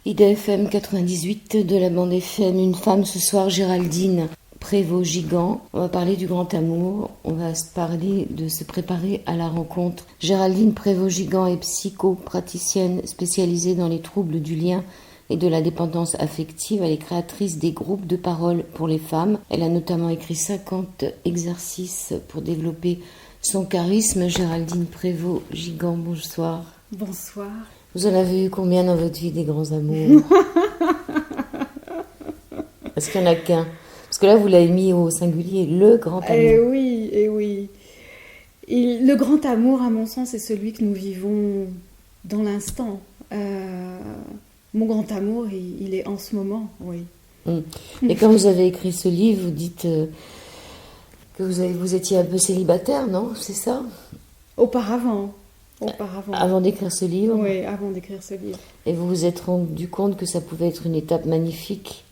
IDFM 98 de la bande FM, une femme ce soir, Géraldine Prévost-Gigant. On va parler du grand amour, on va parler de se préparer à la rencontre. Géraldine Prévost-Gigant est psychopraticienne spécialisée dans les troubles du lien et de la dépendance affective. Elle est créatrice des groupes de parole pour les femmes. Elle a notamment écrit 50 exercices pour développer son charisme. Géraldine Prévost-Gigant, bonsoir. Bonsoir. Vous en avez eu combien dans votre vie des grands amours? Parce qu'il n'y en a qu'un. Parce que là, vous l'avez mis au singulier, le grand amour. Eh oui. Le grand amour, à mon sens, c'est celui que nous vivons dans l'instant. Mon grand amour, il est en ce moment, oui. Et quand vous avez écrit ce livre, vous dites que vous étiez un peu célibataire, non? C'est ça? Auparavant. Avant d'écrire ce livre? Oui, avant d'écrire ce livre. Et vous vous êtes rendu compte que ça pouvait être une étape magnifique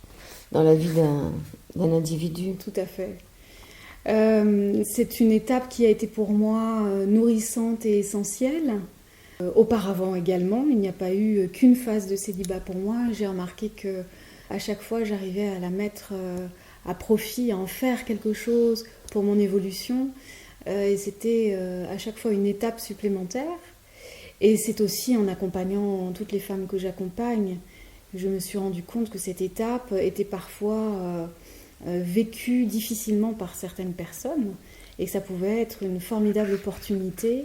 dans la vie d'un individu? Tout à fait. C'est une étape qui a été pour moi nourrissante et essentielle. Auparavant également, il n'y a pas eu qu'une phase de célibat pour moi. J'ai remarqué que à chaque fois, j'arrivais à la mettre à profit, à en faire quelque chose pour mon évolution. Et c'était à chaque fois une étape supplémentaire. Et c'est aussi en accompagnant toutes les femmes que j'accompagne, je me suis rendu compte que cette étape était parfois vécue difficilement par certaines personnes et que ça pouvait être une formidable opportunité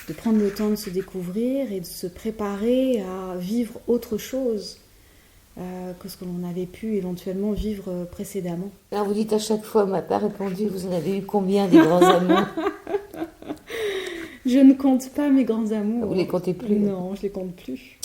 de prendre le temps de se découvrir et de se préparer à vivre autre chose que ce que l'on avait pu éventuellement vivre précédemment. Alors vous dites à chaque fois, on m'a pas répondu, vous en avez eu combien des grands amours? Je ne compte pas mes grands amours. Vous les comptez plus? Non, je les compte plus.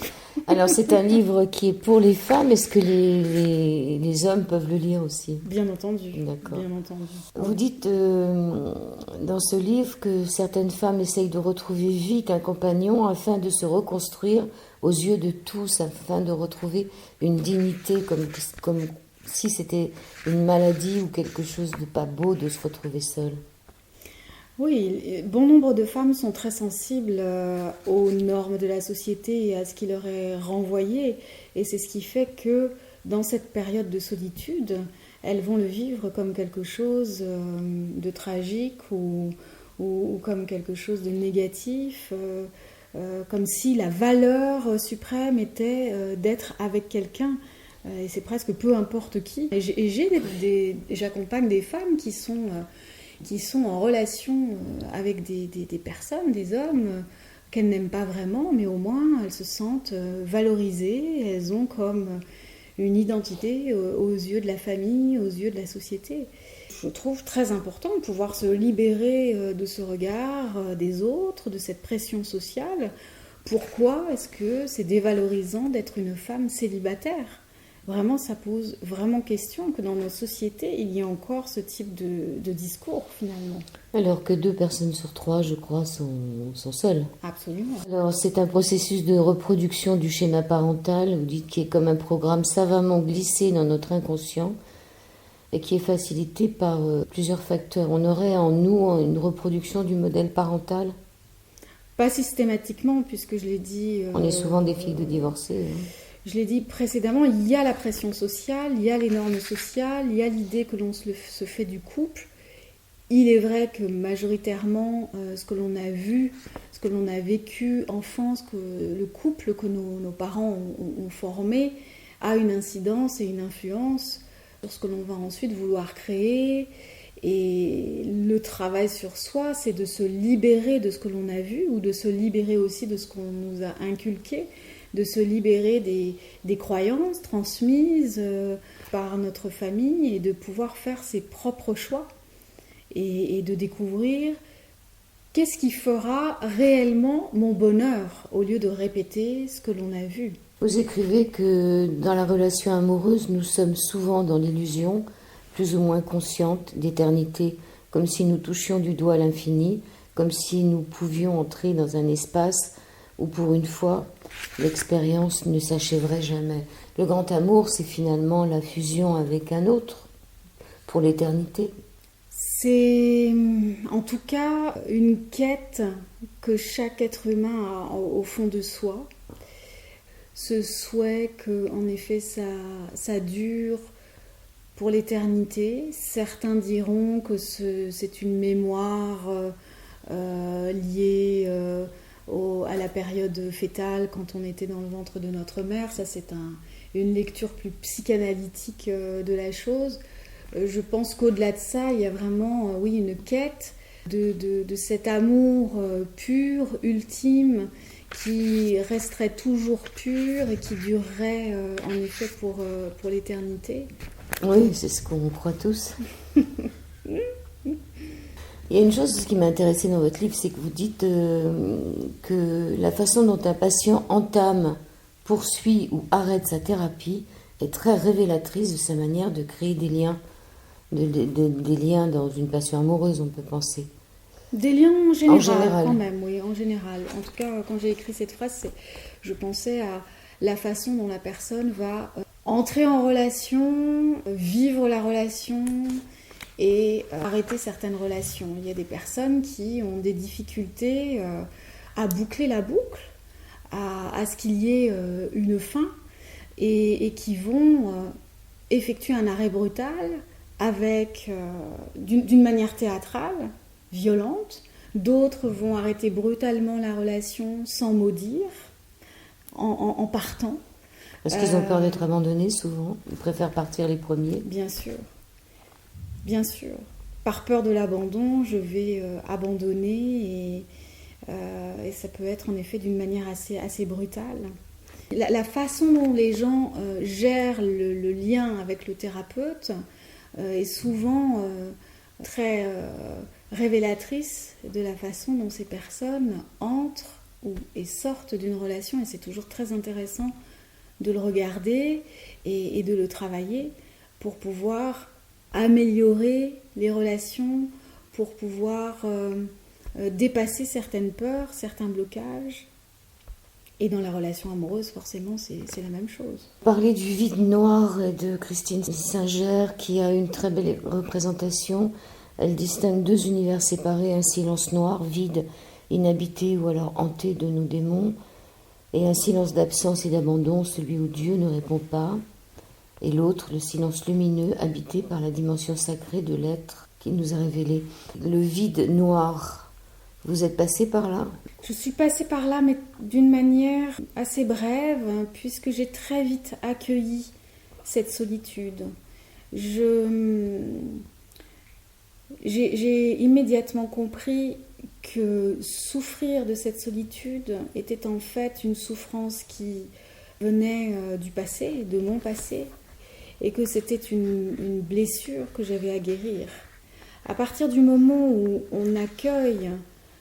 Alors c'est un livre qui est pour les femmes, est-ce que les hommes peuvent le lire aussi? Bien entendu. D'accord. Bien entendu. Vous dites dans ce livre que certaines femmes essayent de retrouver vite un compagnon afin de se reconstruire aux yeux de tous, afin de retrouver une dignité, comme si c'était une maladie ou quelque chose de pas beau de se retrouver seule. Oui, bon nombre de femmes sont très sensibles aux normes de la société et à ce qui leur est renvoyé. Et c'est ce qui fait que dans cette période de solitude, elles vont le vivre comme quelque chose de tragique ou comme quelque chose de négatif, comme si la valeur suprême était d'être avec quelqu'un. Et c'est presque peu importe qui. Et j'accompagne des femmes qui sont en relation avec des personnes, des hommes qu'elles n'aiment pas vraiment, mais au moins elles se sentent valorisées, elles ont comme une identité aux yeux de la famille, aux yeux de la société. Je trouve très important de pouvoir se libérer de ce regard des autres, de cette pression sociale. Pourquoi est-ce que c'est dévalorisant d'être une femme célibataire ? Vraiment, ça pose vraiment question que dans nos sociétés, il y ait encore ce type de discours, finalement. Alors que 2 personnes sur 3, je crois, sont seules. Absolument. Alors, c'est un processus de reproduction du schéma parental, vous dites, qui est comme un programme savamment glissé dans notre inconscient et qui est facilité par plusieurs facteurs. On aurait en nous une reproduction du modèle parental? Pas systématiquement, puisque je l'ai dit... On est souvent des filles de divorcés. Je l'ai dit précédemment, il y a la pression sociale, il y a les normes sociales, il y a l'idée que l'on se fait du couple. Il est vrai que majoritairement, ce que l'on a vu, ce que l'on a vécu enfant, le couple que nos parents ont formé, a une incidence et une influence sur ce que l'on va ensuite vouloir créer. Et le travail sur soi, c'est de se libérer de ce que l'on a vu ou de se libérer aussi de ce qu'on nous a inculqué, de se libérer des croyances transmises par notre famille et de pouvoir faire ses propres choix et de découvrir qu'est-ce qui fera réellement mon bonheur au lieu de répéter ce que l'on a vu. Vous écrivez que dans la relation amoureuse, nous sommes souvent dans l'illusion, plus ou moins consciente, d'éternité, comme si nous touchions du doigt l'infini, comme si nous pouvions entrer dans un espace où pour une fois, l'expérience ne s'achèverait jamais. Le grand amour, c'est finalement la fusion avec un autre, pour l'éternité. C'est en tout cas une quête que chaque être humain a au fond de soi. ce souhait que, en effet, ça dure pour l'éternité. Certains diront que c'est une mémoire liée à la période fétale quand on était dans le ventre de notre mère. Ça, c'est une lecture plus psychanalytique de la chose. Je pense qu'au-delà de ça, il y a vraiment, oui, une quête de cet amour pur, ultime, qui resterait toujours pur et qui durerait en effet pour l'éternité. Oui, c'est ce qu'on croit tous. Il y a une chose qui m'a intéressée dans votre livre, c'est que vous dites que la façon dont un patient entame, poursuit ou arrête sa thérapie est très révélatrice de sa manière de créer des liens, des liens dans une passion amoureuse, on peut penser. Des liens en général, quand même, oui, en général. En tout cas, quand j'ai écrit cette phrase, je pensais à la façon dont la personne va entrer en relation, vivre la relation et arrêter certaines relations. Il y a des personnes qui ont des difficultés à boucler la boucle, à ce qu'il y ait une fin et qui vont effectuer un arrêt brutal avec, d'une manière théâtrale, violente. D'autres vont arrêter brutalement la relation sans mot dire, en partant. Parce qu'ils ont peur d'être abandonnés souvent. Ils préfèrent partir les premiers. Bien sûr. Bien sûr. Par peur de l'abandon, je vais abandonner et ça peut être en effet d'une manière assez brutale. La façon dont les gens gèrent le lien avec le thérapeute est souvent très révélatrice de la façon dont ces personnes entrent et sortent d'une relation, et c'est toujours très intéressant de le regarder et de le travailler pour pouvoir améliorer les relations, pour pouvoir dépasser certaines peurs, certains blocages. Et dans la relation amoureuse, forcément, c'est la même chose. Parler du vide noir de Christine Singer, qui a une très belle représentation. Elle distingue deux univers séparés, un silence noir, vide, inhabité ou alors hanté de nos démons, et un silence d'absence et d'abandon, celui où Dieu ne répond pas, et l'autre, le silence lumineux, habité par la dimension sacrée de l'être qui nous a révélé. Le vide noir, vous êtes passé par là ? Je suis passée par là, mais d'une manière assez brève, puisque j'ai très vite accueilli cette solitude. J'ai immédiatement compris que souffrir de cette solitude était en fait une souffrance qui venait du passé, de mon passé, et que c'était une blessure que j'avais à guérir. À partir du moment où on accueille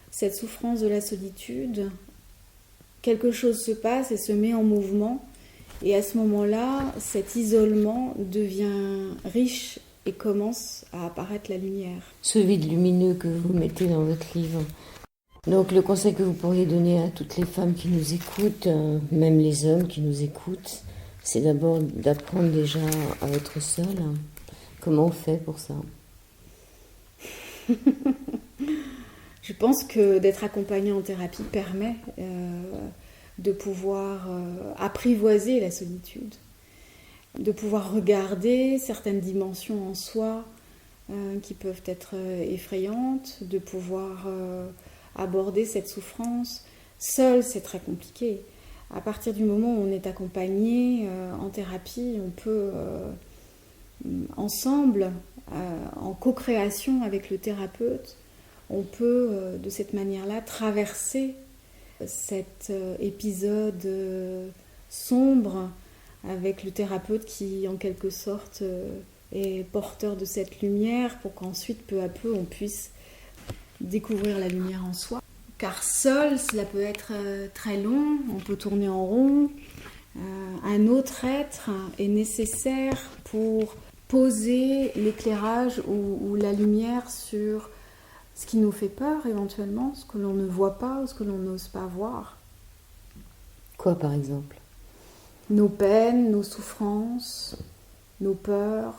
cette souffrance de la solitude, quelque chose se passe et se met en mouvement, et à ce moment-là, cet isolement devient riche et commence à apparaître la lumière. Ce vide lumineux que vous mettez dans votre livre. Donc le conseil que vous pourriez donner à toutes les femmes qui nous écoutent, même les hommes qui nous écoutent, c'est d'abord d'apprendre déjà à être seul. Comment on fait pour ça ? Je pense que d'être accompagné en thérapie permet de pouvoir apprivoiser la solitude, de pouvoir regarder certaines dimensions en soi qui peuvent être effrayantes, de pouvoir aborder cette souffrance. Seul, c'est très compliqué. À partir du moment où on est accompagné en thérapie, on peut ensemble, en co-création avec le thérapeute, on peut de cette manière-là traverser cet épisode sombre avec le thérapeute qui, en quelque sorte, est porteur de cette lumière pour qu'ensuite, peu à peu, on puisse découvrir la lumière en soi. Car seul, cela peut être très long, on peut tourner en rond. Un autre être est nécessaire pour poser l'éclairage ou la lumière sur ce qui nous fait peur éventuellement, ce que l'on ne voit pas ou ce que l'on n'ose pas voir. Quoi par exemple ? Nos peines, nos souffrances, nos peurs.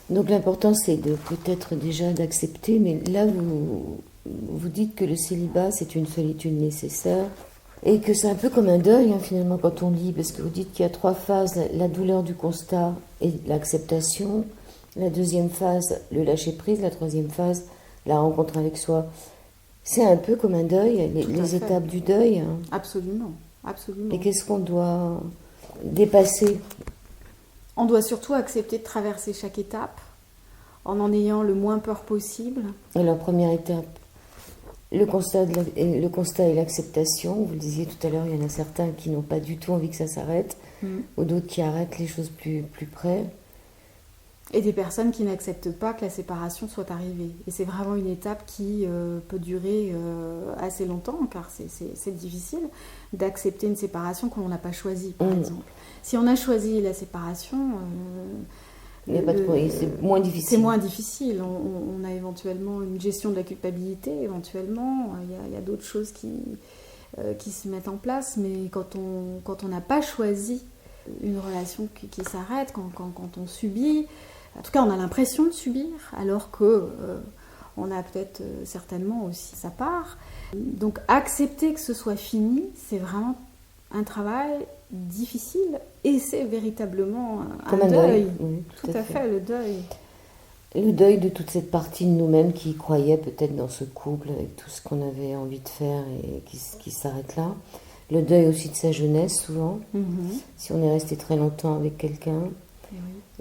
Donc l'important c'est de peut-être déjà d'accepter, mais là vous dites que le célibat c'est une solitude nécessaire Et que c'est un peu comme un deuil, finalement, quand on lit, parce que vous dites qu'il y a 3 phases, la douleur du constat et l'acceptation, la deuxième phase, le lâcher-prise, la troisième phase, la rencontre avec soi. C'est un peu comme un deuil, les étapes du deuil. Absolument, absolument. Et qu'est-ce qu'on doit dépasser? On doit surtout accepter de traverser chaque étape en ayant le moins peur possible. Et la première étape, le constat et l'acceptation. Vous le disiez tout à l'heure, il y en a certains qui n'ont pas du tout envie que ça s'arrête, ou d'autres qui arrêtent les choses plus près. Et des personnes qui n'acceptent pas que la séparation soit arrivée. Et c'est vraiment une étape qui peut durer assez longtemps, car c'est difficile d'accepter une séparation qu'on n'a pas choisie, par exemple. Si on a choisi la séparation, c'est moins difficile. C'est moins difficile. On a éventuellement une gestion de la culpabilité, éventuellement. Il y a d'autres choses qui se mettent en place, mais quand on n'a pas choisi une relation qui s'arrête, quand on subit, en tout cas on a l'impression de subir, alors que on a peut-être certainement aussi sa part. Donc accepter que ce soit fini, c'est vraiment un travail difficile et c'est véritablement un deuil. Oui, tout à fait, le deuil. Le deuil de toute cette partie de nous-mêmes qui croyait peut-être dans ce couple avec tout ce qu'on avait envie de faire et qui s'arrête là. Le deuil aussi de sa jeunesse souvent, si on est resté très longtemps avec quelqu'un.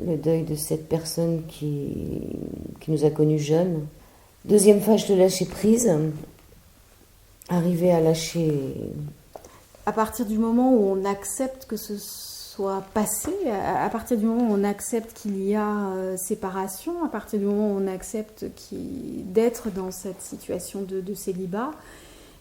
Le deuil de cette personne qui nous a connus jeunes. Deuxième phase de lâcher prise, arriver à lâcher. À partir du moment où on accepte que ce soit passé, à partir du moment où on accepte qu'il y a séparation, à partir du moment où on accepte d'être dans cette situation de célibat,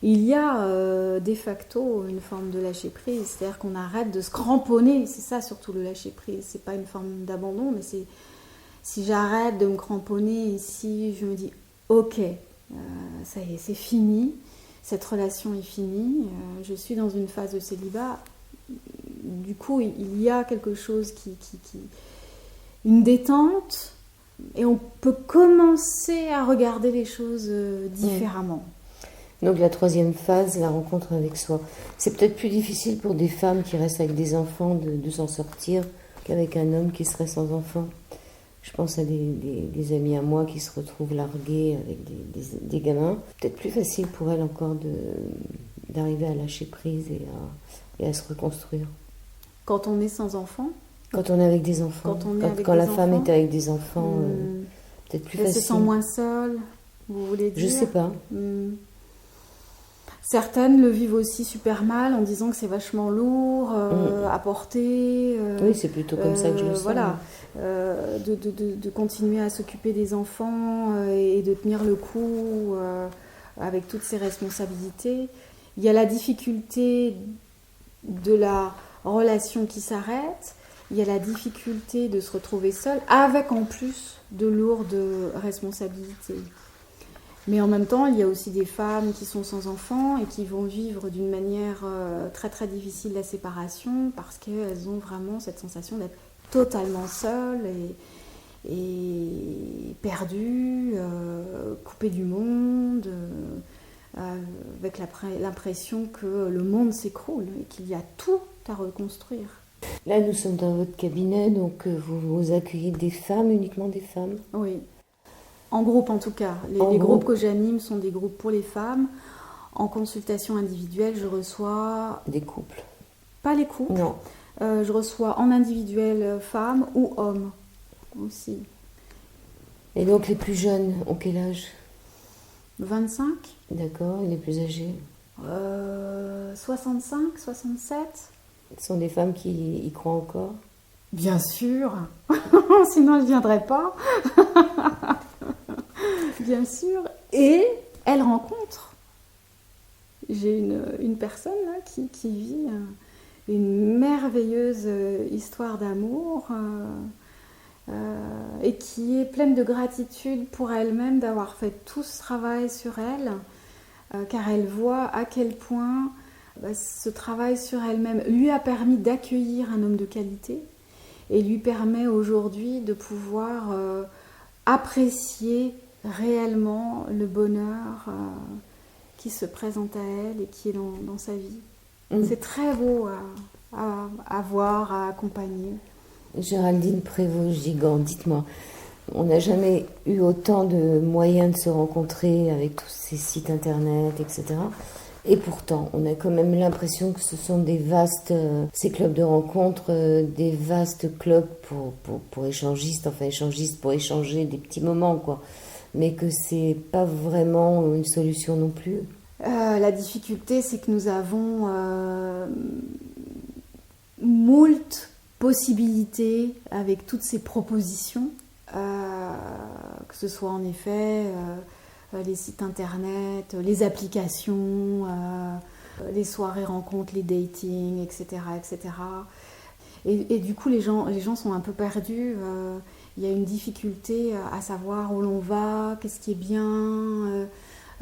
il y a de facto une forme de lâcher-prise, c'est-à-dire qu'on arrête de se cramponner, c'est ça surtout le lâcher-prise, c'est pas une forme d'abandon, mais c'est si j'arrête de me cramponner, si je me dis ok, ça y est, c'est fini, cette relation est finie, je suis dans une phase de célibat, du coup il y a quelque chose une détente, et on peut commencer à regarder les choses différemment. Donc la troisième phase, la rencontre avec soi. C'est peut-être plus difficile pour des femmes qui restent avec des enfants de s'en sortir qu'avec un homme qui serait sans enfants. Je pense à des amis à moi qui se retrouvent largués avec des gamins. Peut-être plus facile pour elles encore d'arriver à lâcher prise et à se reconstruire. Quand on est sans enfants? Quand on est avec des enfants. Quand la femme est avec des enfants, peut-être plus facile. Elle se sent moins seule, vous voulez dire? Je sais pas. Certaines le vivent aussi super mal en disant que c'est vachement lourd à porter. Oui, c'est plutôt comme ça que je le sens. Voilà, de continuer à s'occuper des enfants et de tenir le coup avec toutes ces responsabilités. Il y a la difficulté de la relation qui s'arrête, il y a la difficulté de se retrouver seule, avec en plus de lourdes responsabilités. Mais en même temps, il y a aussi des femmes qui sont sans enfants et qui vont vivre d'une manière très très difficile la séparation parce qu'elles ont vraiment cette sensation d'être totalement seules et perdues, coupées du monde, avec l'impression que le monde s'écroule et qu'il y a tout à reconstruire. Là, nous sommes dans votre cabinet, donc vous accueillez des femmes, uniquement des femmes? Oui. En groupe en tout cas. Les groupes que j'anime sont des groupes pour les femmes. En consultation individuelle, je reçois... Des couples? Pas les couples. Non. Je reçois en individuel femmes ou hommes aussi. Et donc les plus jeunes ont quel âge? 25. D'accord, et les plus âgés? 65, 67. Ce sont des femmes qui y croient encore? Bien sûr. Sinon elles ne viendraient pas. Bien sûr. Et elles rencontrent. J'ai une personne là, qui vit une merveilleuse histoire d'amour et qui est pleine de gratitude pour elle-même d'avoir fait tout ce travail sur elle, car elle voit à quel point ce travail sur elle-même lui a permis d'accueillir un homme de qualité et lui permet aujourd'hui de pouvoir apprécier réellement le bonheur qui se présente à elle et qui est dans sa vie. C'est très beau à voir, à accompagner. Géraldine Prévost-Gigand, dites-moi, on n'a jamais eu autant de moyens de se rencontrer avec tous ces sites internet, etc. Et pourtant, on a quand même l'impression que ce sont des vastes, ces clubs de rencontres, des vastes clubs pour échangistes, enfin échangistes pour échanger des petits moments, quoi. Mais que c'est pas vraiment une solution non plus. La difficulté, c'est que nous avons moult possibilités avec toutes ces propositions, que ce soit en effet les sites internet, les applications, les soirées rencontres, les datings, etc. etc. Et du coup, les gens sont un peu perdus. Il y a une difficulté à savoir où l'on va, qu'est-ce qui est bien.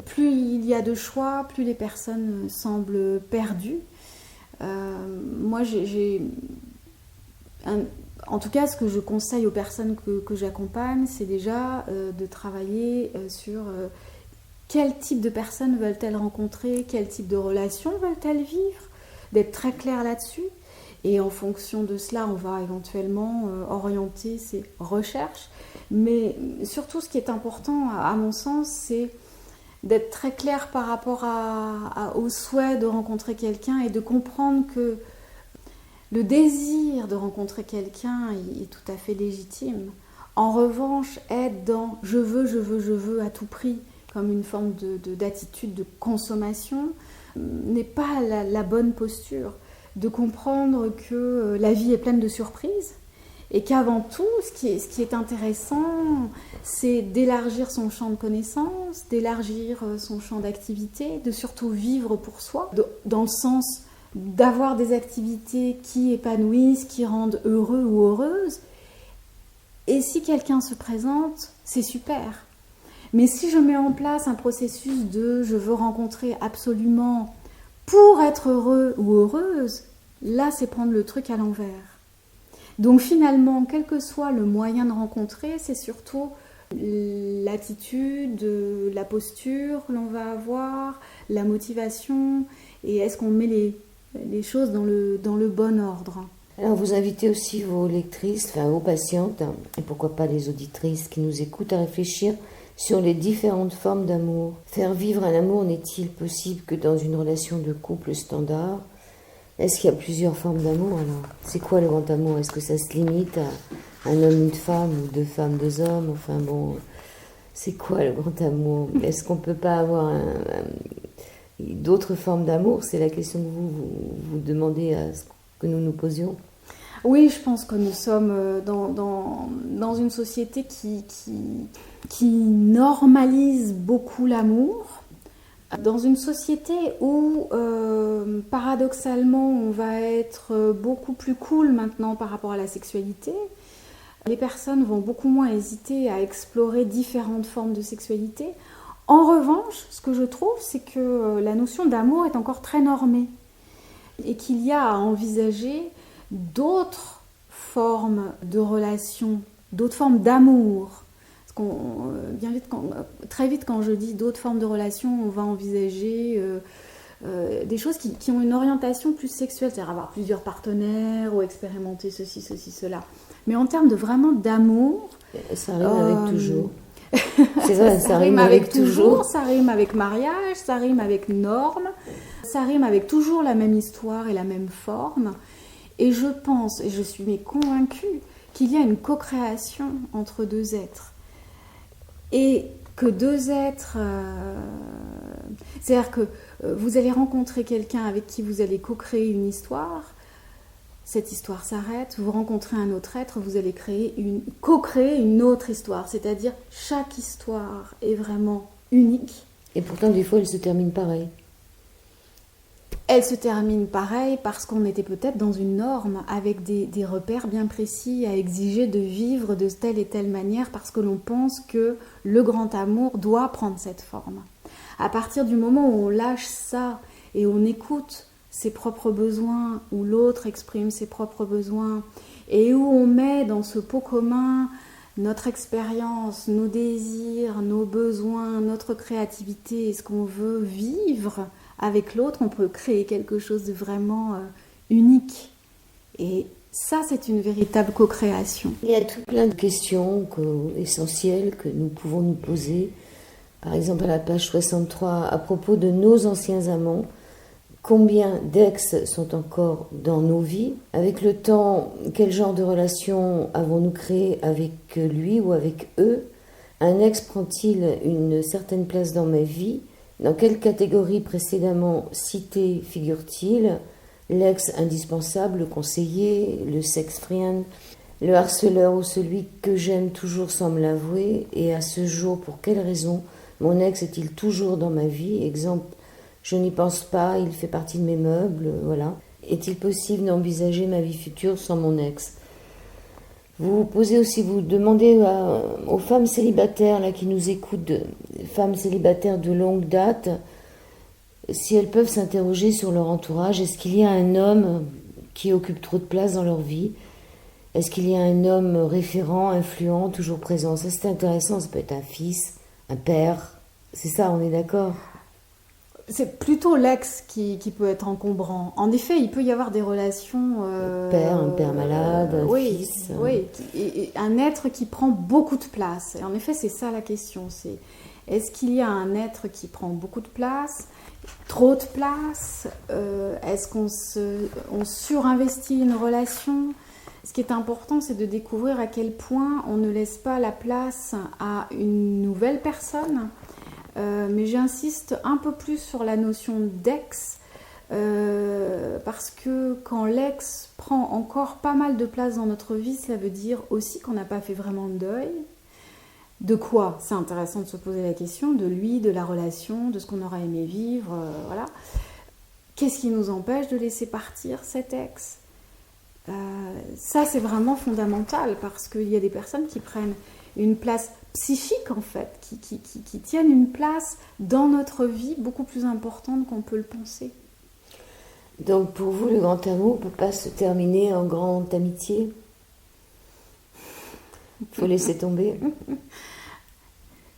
Plus il y a de choix, plus les personnes semblent perdues. Moi, en tout cas, ce que je conseille aux personnes que j'accompagne, c'est déjà de travailler sur quel type de personnes veulent-elles rencontrer, quel type de relations veulent-elles vivre, d'être très clair là-dessus. Et en fonction de cela, on va éventuellement orienter ces recherches. Mais surtout, ce qui est important, à mon sens, c'est d'être très clair par rapport au souhait de rencontrer quelqu'un et de comprendre que le désir de rencontrer quelqu'un est tout à fait légitime. En revanche, être dans je veux à tout prix, comme une forme d'attitude de consommation, n'est pas la bonne posture. De comprendre que la vie est pleine de surprises et qu'avant tout, ce qui est intéressant, c'est d'élargir son champ de connaissances, d'élargir son champ d'activité, de surtout vivre pour soi, dans le sens d'avoir des activités qui épanouissent, qui rendent heureux ou heureuse. Et si quelqu'un se présente, c'est super. Mais si je mets en place un processus de je veux rencontrer absolument pour être heureux ou heureuse, là c'est prendre le truc à l'envers. Donc finalement, quel que soit le moyen de rencontrer, c'est surtout l'attitude, la posture que l'on va avoir, la motivation, et est-ce qu'on met les choses dans le bon ordre. Alors vous invitez aussi vos lectrices, enfin vos patientes, et pourquoi pas les auditrices qui nous écoutent, à réfléchir sur les différentes formes d'amour. Faire vivre un amour n'est-il possible que dans une relation de couple standard ? Est-ce qu'il y a plusieurs formes d'amour alors ? C'est quoi le grand amour ? Est-ce que ça se limite à un homme, une femme, ou deux femmes, deux hommes ? Enfin bon, c'est quoi le grand amour ? Est-ce qu'on ne peut pas avoir d'autres formes d'amour ? C'est la question que vous demandez à ce que nous nous posions. Oui, je pense que nous sommes dans une société qui normalise beaucoup l'amour. Dans une société où, paradoxalement, on va être beaucoup plus cool maintenant par rapport à la sexualité, les personnes vont beaucoup moins hésiter à explorer différentes formes de sexualité. En revanche, ce que je trouve, c'est que la notion d'amour est encore très normée et qu'il y a à envisager d'autres formes de relations, d'autres formes d'amour. Très vite, quand je dis d'autres formes de relations, on va envisager des choses qui ont une orientation plus sexuelle, c'est-à-dire avoir plusieurs partenaires ou expérimenter ceci, cela. Mais en termes de vraiment d'amour... Ça rime avec toujours. C'est vrai, ça rime avec toujours, ça rime avec mariage, ça rime avec normes, ça rime avec toujours la même histoire et la même forme. Et je pense, et je suis convaincue, qu'il y a une co-création entre deux êtres. Et que deux êtres... c'est-à-dire que vous allez rencontrer quelqu'un avec qui vous allez co-créer une histoire, cette histoire s'arrête, vous rencontrez un autre être, vous allez co-créer une autre histoire. C'est-à-dire, chaque histoire est vraiment unique. Et pourtant, des fois, elle se termine pareil. Elle se termine pareil parce qu'on était peut-être dans une norme avec des repères bien précis à exiger de vivre de telle et telle manière parce que l'on pense que le grand amour doit prendre cette forme. À partir du moment où on lâche ça et on écoute ses propres besoins, où l'autre exprime ses propres besoins et où on met dans ce pot commun notre expérience, nos désirs, nos besoins, notre créativité et ce qu'on veut vivre avec l'autre, on peut créer quelque chose de vraiment unique. Et ça, c'est une véritable co-création. Il y a tout plein de questions essentielles que nous pouvons nous poser. Par exemple, à la page 63, à propos de nos anciens amants, combien d'ex sont encore dans nos vies? Avec le temps, quel genre de relation avons-nous créé avec lui ou avec eux? Un ex prend-il une certaine place dans ma vie? Dans quelle catégorie précédemment citée figure-t-il? L'ex indispensable, le conseiller, le sex friend, le harceleur ou celui que j'aime toujours sans me l'avouer? Et à ce jour, pour quelle raison mon ex est-il toujours dans ma vie? Exemple, je n'y pense pas, il fait partie de mes meubles, voilà. Est-il possible d'envisager ma vie future sans mon ex? Vous posez aussi, vous demandez aux femmes célibataires là, qui nous écoutent, femmes célibataires de longue date, si elles peuvent s'interroger sur leur entourage. Est-ce qu'il y a un homme qui occupe trop de place dans leur vie? Est-ce qu'il y a un homme référent, influent, toujours présent? Ça, c'est intéressant, ça peut être un fils, un père. C'est ça, on est d'accord? C'est plutôt l'ex qui peut être encombrant. En effet, il peut y avoir des relations... un père malade, un fils... Oui, et un être qui prend beaucoup de place. Et en effet, c'est ça la question. C'est, est-ce qu'il y a un être qui prend beaucoup de place, trop de place? Est-ce qu'on surinvestit une relation? Ce qui est important, c'est de découvrir à quel point on ne laisse pas la place à une nouvelle personne. Mais j'insiste un peu plus sur la notion d'ex, parce que quand l'ex prend encore pas mal de place dans notre vie, ça veut dire aussi qu'on n'a pas fait vraiment le deuil. De quoi? C'est intéressant de se poser la question, de lui, de la relation, de ce qu'on aurait aimé vivre, voilà. Qu'est-ce qui nous empêche de laisser partir cet ex? Ça, c'est vraiment fondamental, parce qu'il y a des personnes qui prennent une place psychique, en fait, qui tiennent une place dans notre vie beaucoup plus importante qu'on peut le penser. Donc, pour vous, le grand amour ne peut pas se terminer en grande amitié? Il faut laisser tomber.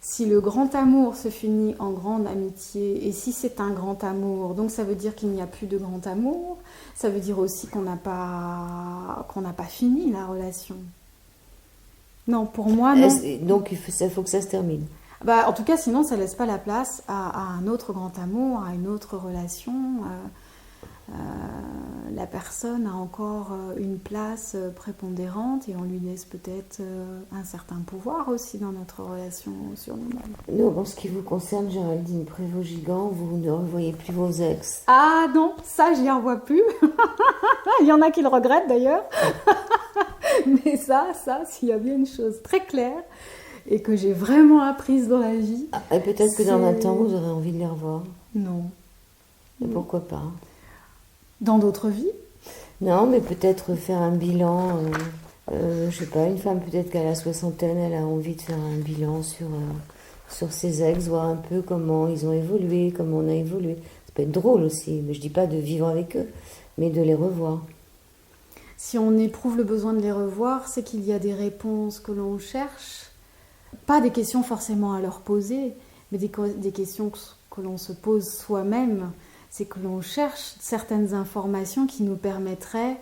Si le grand amour se finit en grande amitié, et si c'est un grand amour, donc ça veut dire qu'il n'y a plus de grand amour, ça veut dire aussi qu'on n'a pas fini la relation. Non, pour moi, non. Donc, il faut que ça se termine. En tout cas, sinon, ça ne laisse pas la place à un autre grand amour, à une autre relation. La personne a encore une place prépondérante et on lui laisse peut-être un certain pouvoir aussi dans notre relation sur nous-mêmes. Non, en ce qui vous concerne, Géraldine Prévost-Gigant, vous ne revoyez plus vos ex. Ah non, ça, je n'y revois plus. Il y en a qui le regrettent d'ailleurs. Mais ça, s'il y a bien une chose très claire et que j'ai vraiment apprise dans la vie... Et peut-être que dans 20 ans, vous aurez envie de les revoir. Non. Et pourquoi pas? Dans d'autres vies? Non, mais peut-être faire un bilan. Je sais pas, une femme peut-être qu'à la soixantaine, elle a envie de faire un bilan sur ses ex, voir un peu comment ils ont évolué, comment on a évolué. Ça peut être drôle aussi, mais je dis pas de vivre avec eux, mais de les revoir. Si on éprouve le besoin de les revoir, c'est qu'il y a des réponses que l'on cherche. Pas des questions forcément à leur poser, mais des questions que l'on se pose soi-même. C'est que l'on cherche certaines informations qui nous permettraient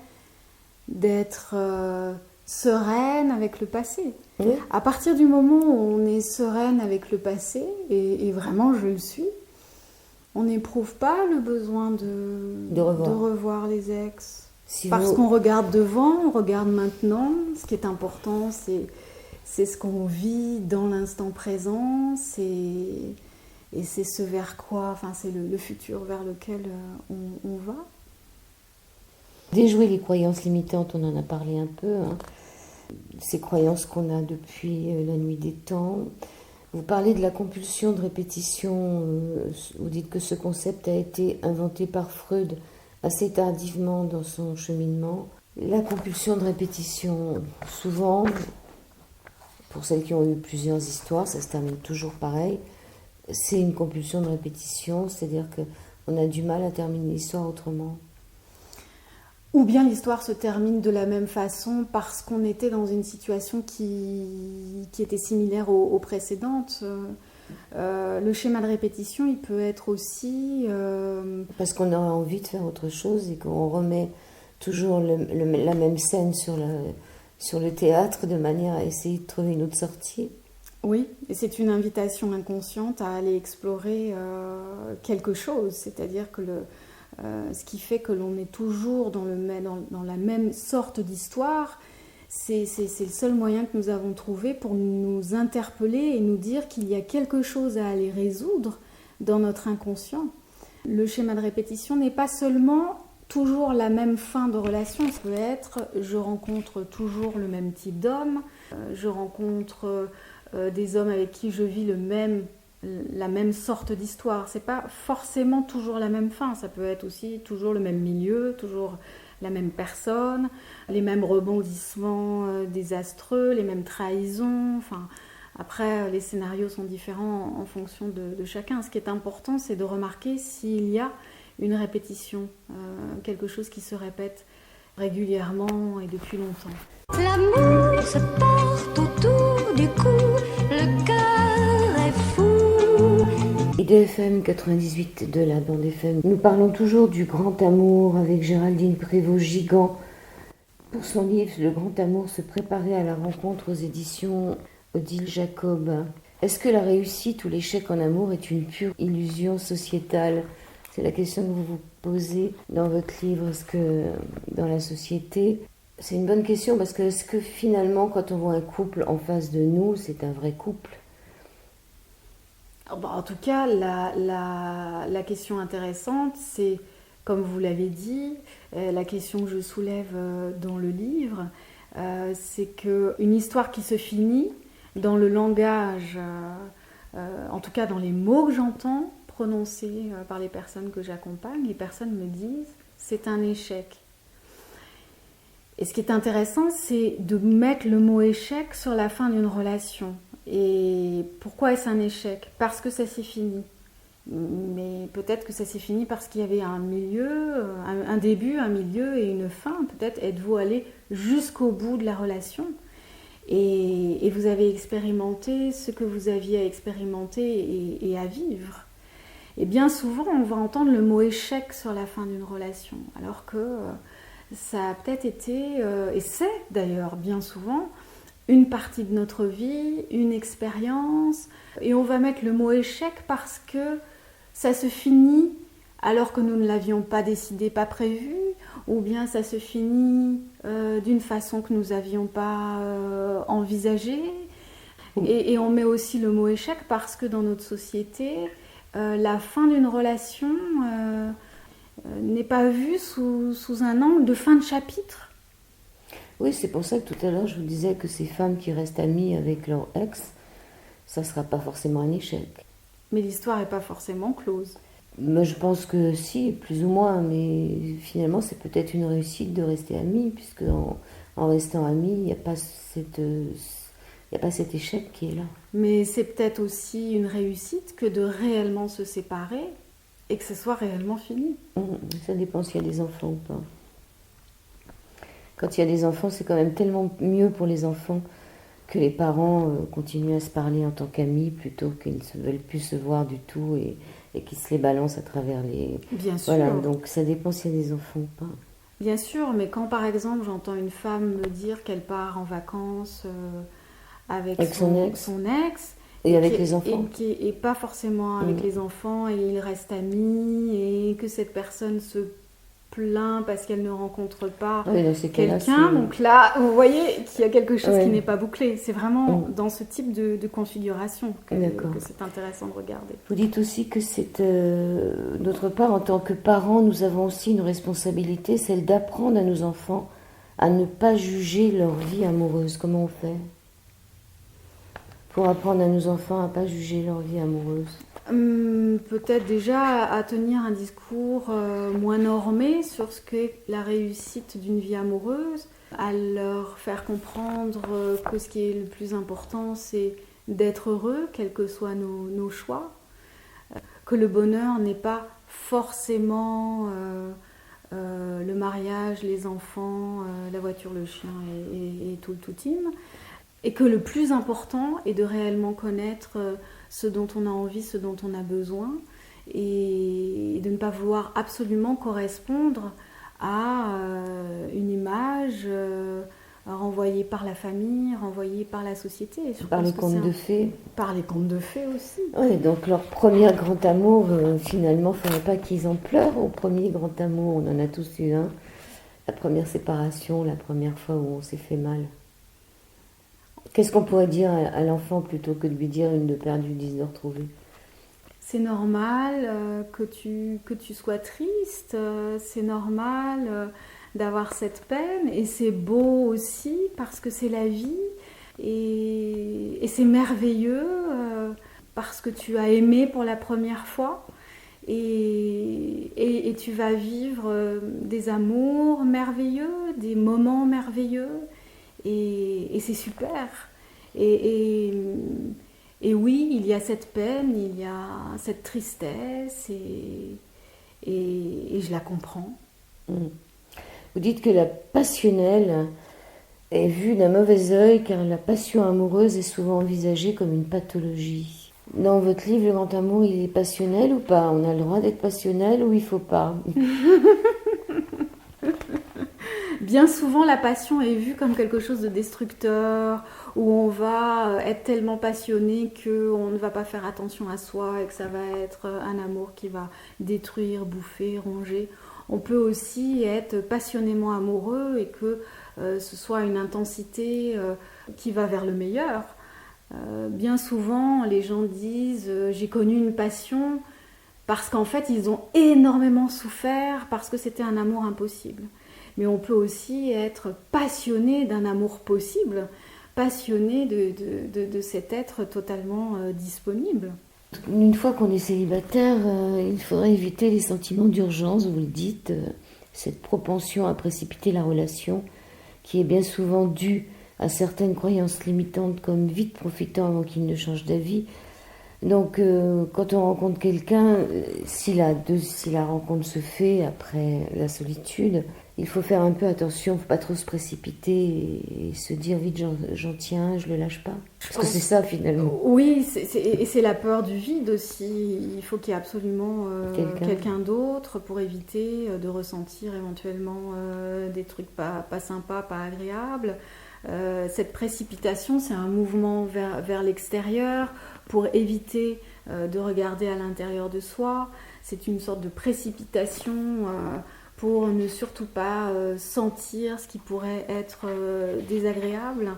d'être sereine avec le passé. Oui. À partir du moment où on est sereine avec le passé, et vraiment je le suis, on n'éprouve pas le besoin de revoir les ex. Parce qu'on regarde devant, on regarde maintenant. Ce qui est important, c'est ce qu'on vit dans l'instant présent, et c'est ce vers quoi, enfin c'est le futur vers lequel on va. Déjouer les croyances limitantes, on en a parlé un peu, hein. Ces croyances qu'on a depuis la nuit des temps. Vous parlez de la compulsion de répétition, vous dites que ce concept a été inventé par Freud assez tardivement dans son cheminement. La compulsion de répétition, souvent, pour celles qui ont eu plusieurs histoires, ça se termine toujours pareil. C'est une compulsion de répétition, c'est-à-dire qu'on a du mal à terminer l'histoire autrement. Ou bien l'histoire se termine de la même façon parce qu'on était dans une situation qui était similaire aux précédentes. Le schéma de répétition, il peut être aussi... Parce qu'on aura envie de faire autre chose et qu'on remet toujours la même scène sur le théâtre de manière à essayer de trouver une autre sortie. Oui, et c'est une invitation inconsciente à aller explorer quelque chose, c'est-à-dire que ce qui fait que l'on est toujours dans la même sorte d'histoire, c'est le seul moyen que nous avons trouvé pour nous interpeller et nous dire qu'il y a quelque chose à aller résoudre dans notre inconscient. Le schéma de répétition n'est pas seulement toujours la même fin de relation, ça peut être je rencontre toujours le même type d'homme, je rencontre des hommes avec qui je vis la même sorte d'histoire. C'est pas forcément toujours la même fin, ça peut être aussi toujours le même milieu, toujours la même personne, les mêmes rebondissements désastreux, les mêmes trahisons. Enfin, après, les scénarios sont différents en fonction de chacun. Ce qui est important, c'est de remarquer s'il y a une répétition, quelque chose qui se répète régulièrement et depuis longtemps. L'amour se porte autour du cou, le cœur est fou. Et de FM 98 de la bande FM, nous parlons toujours du grand amour avec Géraldine Prévost-Gigant. Pour son livre Le grand amour, se préparer à la rencontre aux éditions Odile Jacob. Est-ce que la réussite ou l'échec en amour est une pure illusion sociétale ? C'est la question que vous vous posez dans votre livre. Est-ce que dans la société, c'est une bonne question parce que est-ce que finalement, quand on voit un couple en face de nous, c'est un vrai couple ? En tout cas, la question intéressante, c'est, comme vous l'avez dit, la question que je soulève dans le livre, c'est qu'une histoire qui se finit dans le langage, en tout cas dans les mots que j'entends prononcés par les personnes que j'accompagne, les personnes me disent c'est un échec. Et ce qui est intéressant, c'est de mettre le mot échec sur la fin d'une relation. Et pourquoi est-ce un échec ? Parce que ça s'est fini. Mais peut-être que ça s'est fini parce qu'il y avait un milieu, un début, un milieu et une fin. Peut-être êtes-vous allé jusqu'au bout de la relation et vous avez expérimenté ce que vous aviez à expérimenter et à vivre. Et bien souvent, on va entendre le mot échec sur la fin d'une relation, alors que ça a peut-être été, et c'est d'ailleurs bien souvent, une partie de notre vie, une expérience, et on va mettre le mot échec parce que ça se finit alors que nous ne l'avions pas décidé, pas prévu, ou bien ça se finit d'une façon que nous n'avions pas envisagée. Et on met aussi le mot échec parce que dans notre société, la fin d'une relation n'est pas vue sous un angle de fin de chapitre. Oui, c'est pour ça que tout à l'heure je vous disais que ces femmes qui restent amies avec leur ex, ça ne sera pas forcément un échec. Mais l'histoire n'est pas forcément close. Mais je pense que si, plus ou moins, mais finalement c'est peut-être une réussite de rester amies, puisque en restant amies, il n'y a pas cet échec qui est là. Mais c'est peut-être aussi une réussite que de réellement se séparer et que ce soit réellement fini. Ça dépend s'il y a des enfants ou pas. Quand il y a des enfants, c'est quand même tellement mieux pour les enfants que les parents continuent à se parler en tant qu'amis plutôt qu'ils ne veulent plus se voir du tout et qu'ils se les balancent à travers les... Bien sûr. Voilà, donc ça dépend s'il y a des enfants ou pas. Bien sûr, mais quand par exemple j'entends une femme me dire qu'elle part en vacances avec son ex et avec les enfants. Et pas forcément avec les enfants, et ils restent amis, et que cette personne se plaint parce qu'elle ne rencontre pas quelqu'un. Donc là, vous voyez qu'il y a quelque chose qui n'est pas bouclé. C'est vraiment dans ce type de configuration que c'est intéressant de regarder. Vous dites aussi que c'est, d'autre part, en tant que parents, nous avons aussi une responsabilité, celle d'apprendre à nos enfants à ne pas juger leur vie amoureuse. Comment on fait pour apprendre à nos enfants à ne pas juger leur vie amoureuse? Peut-être déjà à tenir un discours moins normé sur ce qu'est la réussite d'une vie amoureuse, à leur faire comprendre que ce qui est le plus important, c'est d'être heureux, quels que soient nos choix, que le bonheur n'est pas forcément le mariage, les enfants, la voiture, le chien et tout le tout-team. Et que le plus important est de réellement connaître ce dont on a envie, ce dont on a besoin, et de ne pas vouloir absolument correspondre à une image renvoyée par la famille, renvoyée par la société. Par les contes de fées. Par les contes de fées aussi. Oui, donc leur premier grand amour, finalement, il ne faudrait pas qu'ils en pleurent. Au premier grand amour, on en a tous eu un. La première séparation, la première fois où on s'est fait mal. Qu'est-ce qu'on pourrait dire à l'enfant plutôt que de lui dire une de perdue, 10 de retrouvée? C'est normal que tu sois triste, c'est normal d'avoir cette peine, et c'est beau aussi parce que c'est la vie, et c'est merveilleux parce que tu as aimé pour la première fois, et tu vas vivre des amours merveilleux, des moments merveilleux, et c'est super. Et, et, et oui, il y a cette peine, il y a cette tristesse, et je la comprends. Vous dites que la passionnelle est vue d'un mauvais œil car la passion amoureuse est souvent envisagée comme une pathologie. Dans votre livre, Le Grand Amour, il est passionnel ou pas? On a le droit d'être passionnel ou il faut pas? Bien souvent, la passion est vue comme quelque chose de destructeur, où on va être tellement passionné qu'on ne va pas faire attention à soi et que ça va être un amour qui va détruire, bouffer, ronger. On peut aussi être passionnément amoureux et que ce soit une intensité qui va vers le meilleur. Bien souvent, les gens disent « j'ai connu une passion » parce qu'en fait, ils ont énormément souffert parce que c'était un amour impossible. Mais on peut aussi être passionné d'un amour possible, passionné de cet être totalement disponible. Une fois qu'on est célibataire, il faudrait éviter les sentiments d'urgence, vous le dites, cette propension à précipiter la relation qui est bien souvent due à certaines croyances limitantes comme vite profitant avant qu'il ne change d'avis. Donc quand on rencontre quelqu'un, si la rencontre se fait après la solitude, il faut faire un peu attention, il ne faut pas trop se précipiter et se dire vite j'en tiens, je le lâche pas. Parce que c'est ça finalement. Oui, et c'est la peur du vide aussi. Il faut qu'il y ait absolument quelqu'un d'autre pour éviter de ressentir éventuellement des trucs pas sympas, pas agréables. Cette précipitation, c'est un mouvement vers l'extérieur pour éviter de regarder à l'intérieur de soi. C'est une sorte de précipitation pour ne surtout pas sentir ce qui pourrait être désagréable.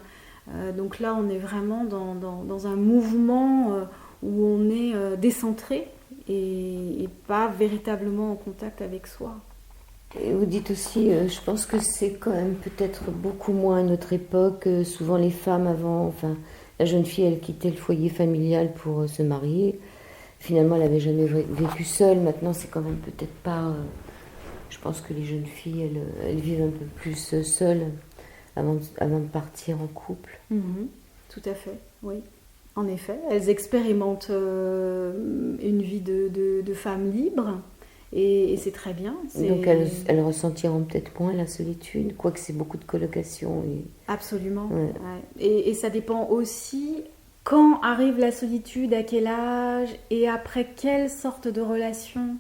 Donc là, on est vraiment dans un mouvement où on est décentré et pas véritablement en contact avec soi. Et vous dites aussi, je pense que c'est quand même peut-être beaucoup moins à notre époque. Souvent les femmes avant, enfin la jeune fille, elle quittait le foyer familial pour se marier. Finalement, elle n'avait jamais vécu seule. Maintenant, c'est quand même peut-être pas... je pense que les jeunes filles, elles vivent un peu plus seules avant de partir en couple. Tout à fait, oui. En effet, elles expérimentent une vie de femme libre. Et c'est très bien. Donc elles ressentiront peut-être moins la solitude, quoique c'est beaucoup de colocations. Absolument. Ouais. Et ça dépend aussi quand arrive la solitude, à quel âge et après quelle sorte de relation,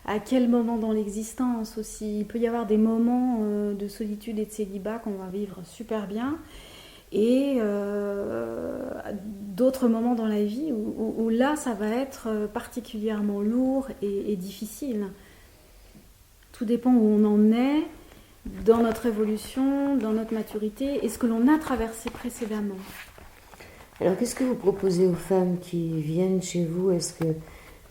à quel moment dans l'existence aussi. Il peut y avoir des moments de solitude et de célibat qu'on va vivre super bien et d'autres moments dans la vie où là ça va être particulièrement lourd et difficile. Tout dépend où on en est dans notre évolution, dans notre maturité et ce que l'on a traversé précédemment. Alors qu'est-ce que vous proposez aux femmes qui viennent chez vous? Est-ce que